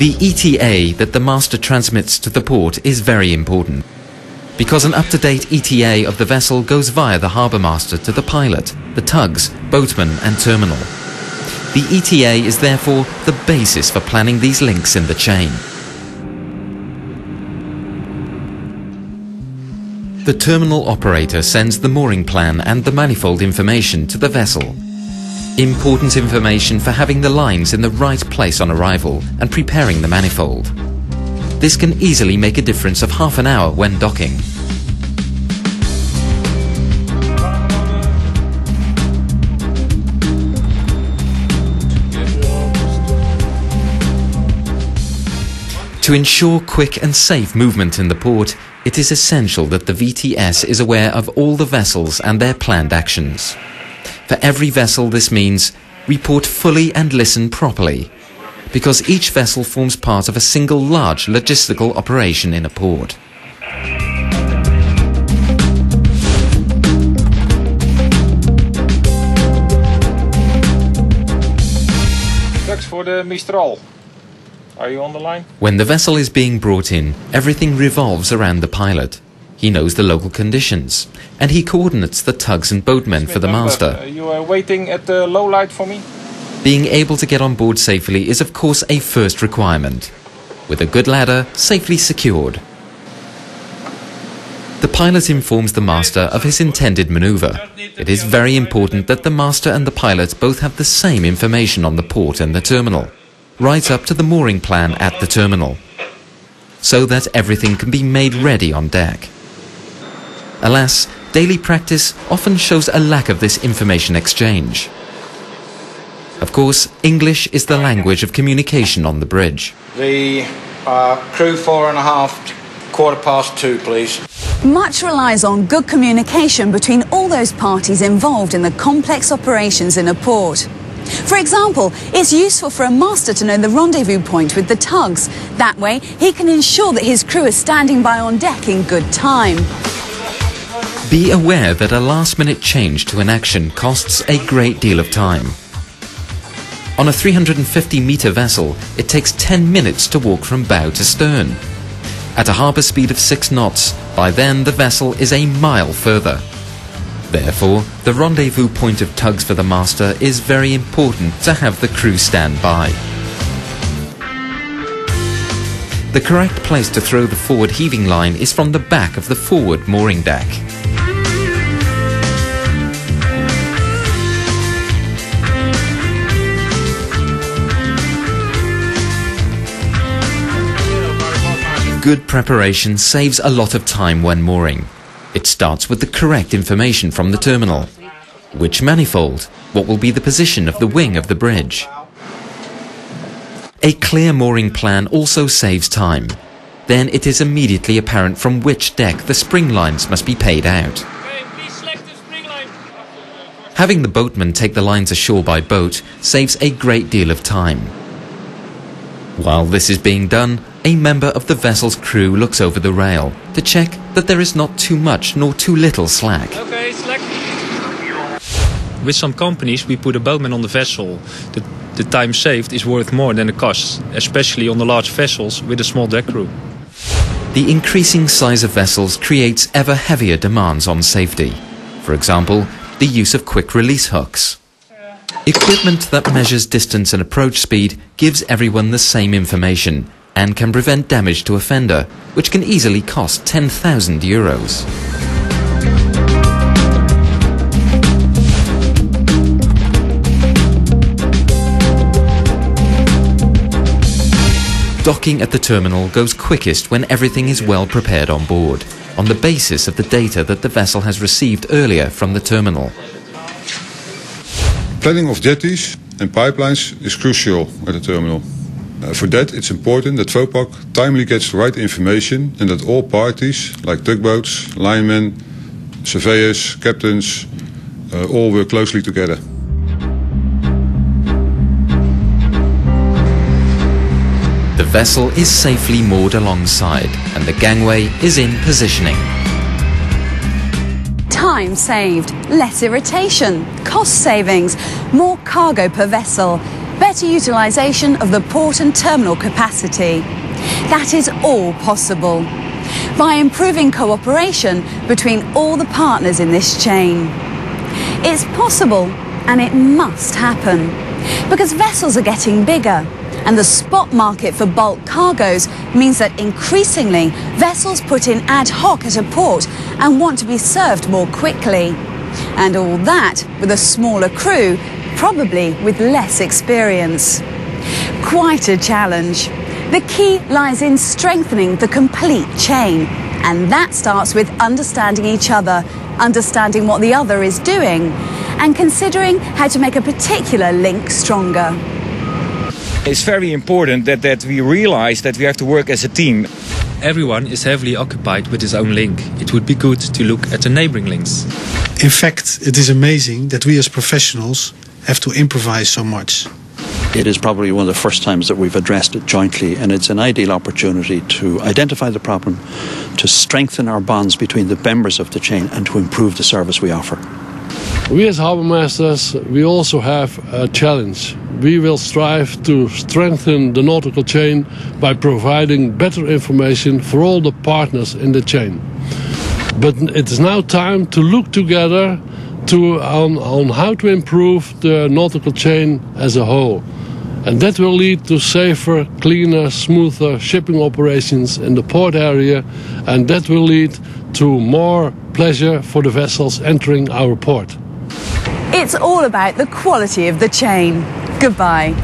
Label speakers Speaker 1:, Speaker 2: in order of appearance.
Speaker 1: The ETA that the master transmits to the port is very important, because an up-to-date ETA of the vessel goes via the harbour master to the pilot, the tugs, boatman and terminal. The ETA is therefore the basis for planning these links in the chain. The terminal operator sends the mooring plan and the manifold information to the vessel. Important information for having the lines in the right place on arrival and preparing the manifold. This can easily make a difference of half an hour when docking. To ensure quick and safe movement in the port, it is essential that the VTS is aware of all the vessels and their planned actions. For every vessel this means report fully and listen properly, because each vessel forms part of a single large logistical operation in a port.
Speaker 2: Thanks for the Mistral. Are you on the line?
Speaker 1: When the vessel is being brought in, everything revolves around the pilot. He knows the local conditions, and he coordinates the tugs and boatmen for the master.
Speaker 2: You are waiting at the low light for me?
Speaker 1: Being able to get on board safely is of course a first requirement, with a good ladder safely secured. The pilot informs the master of his intended maneuver. It is very important that the master and the pilot both have the same information on the port and the terminal, right up to the mooring plan at the terminal, so that everything can be made ready on deck. Alas, daily practice often shows a lack of this information exchange. Of course, English is the language of communication on the bridge.
Speaker 3: The crew 4.5, 2:15, please.
Speaker 4: Much relies on good communication between all those parties involved in the complex operations in a port. For example, it's useful for a master to know the rendezvous point with the tugs. That way, he can ensure that his crew is standing by on deck in good time.
Speaker 1: Be aware that a last-minute change to an action costs a great deal of time. On a 350-metre vessel, it takes 10 minutes to walk from bow to stern. At a harbour speed of 6 knots, by then the vessel is a mile further. Therefore, the rendezvous point of tugs for the master is very important to have the crew stand by. The correct place to throw the forward heaving line is from the back of the forward mooring deck. Good preparation saves a lot of time when mooring. It starts with the correct information from the terminal. Which manifold? What will be the position of the wing of the bridge? A clear mooring plan also saves time. Then it is immediately apparent from which deck the spring lines must be paid out. Having the boatman take the lines ashore by boat saves a great deal of time. While this is being done, a member of the vessel's crew looks over the rail to check that there is not too much nor too little slack.
Speaker 2: Okay, slack.
Speaker 5: With some companies we put a boatman on the vessel. The time saved is worth more than the cost, especially on the large vessels with a small deck crew.
Speaker 1: The increasing size of vessels creates ever heavier demands on safety. For example, the use of quick release hooks. Equipment that measures distance and approach speed gives everyone the same information and can prevent damage to a fender, which can easily cost €10,000. Docking at the terminal goes quickest when everything is well prepared on board, on the basis of the data that the vessel has received earlier from the terminal.
Speaker 6: Planning of jetties and pipelines is crucial at the terminal. For that, it's important that Vopak timely gets the right information and that all parties, like tugboats, linemen, surveyors, captains, all work closely together.
Speaker 1: The vessel is safely moored alongside and the gangway is in positioning.
Speaker 4: Time saved, less irritation, cost savings, more cargo per vessel. better utilisation of the port and terminal capacity. That is all possible by improving cooperation between all the partners in this chain. It's possible, and it must happen, because vessels are getting bigger, and the spot market for bulk cargoes means that increasingly vessels put in ad hoc at a port and want to be served more quickly. And all that with a smaller crew, probably with less experience. Quite a challenge. The key lies in strengthening the complete chain, and that starts with understanding each other, understanding what the other is doing, and considering how to make a particular link stronger.
Speaker 7: It's very important that we realize that we have to work as a team.
Speaker 5: Everyone is heavily occupied with his own link. It would be good to look at the neighboring links.
Speaker 8: In fact, it is amazing that we as professionals have to improvise so much.
Speaker 9: It is probably one of the first times that we've addressed it jointly, and it's an ideal opportunity to identify the problem, to strengthen our bonds between the members of the chain, and to improve the service we offer.
Speaker 10: We as harbour masters, we also have a challenge. We will strive to strengthen the nautical chain by providing better information for all the partners in the chain. But it is now time to look together on how to improve the nautical chain as a whole. And that will lead to safer, cleaner, smoother shipping operations in the port area, and that will lead to more pleasure for the vessels entering our port.
Speaker 4: It's all about the quality of the chain. Goodbye.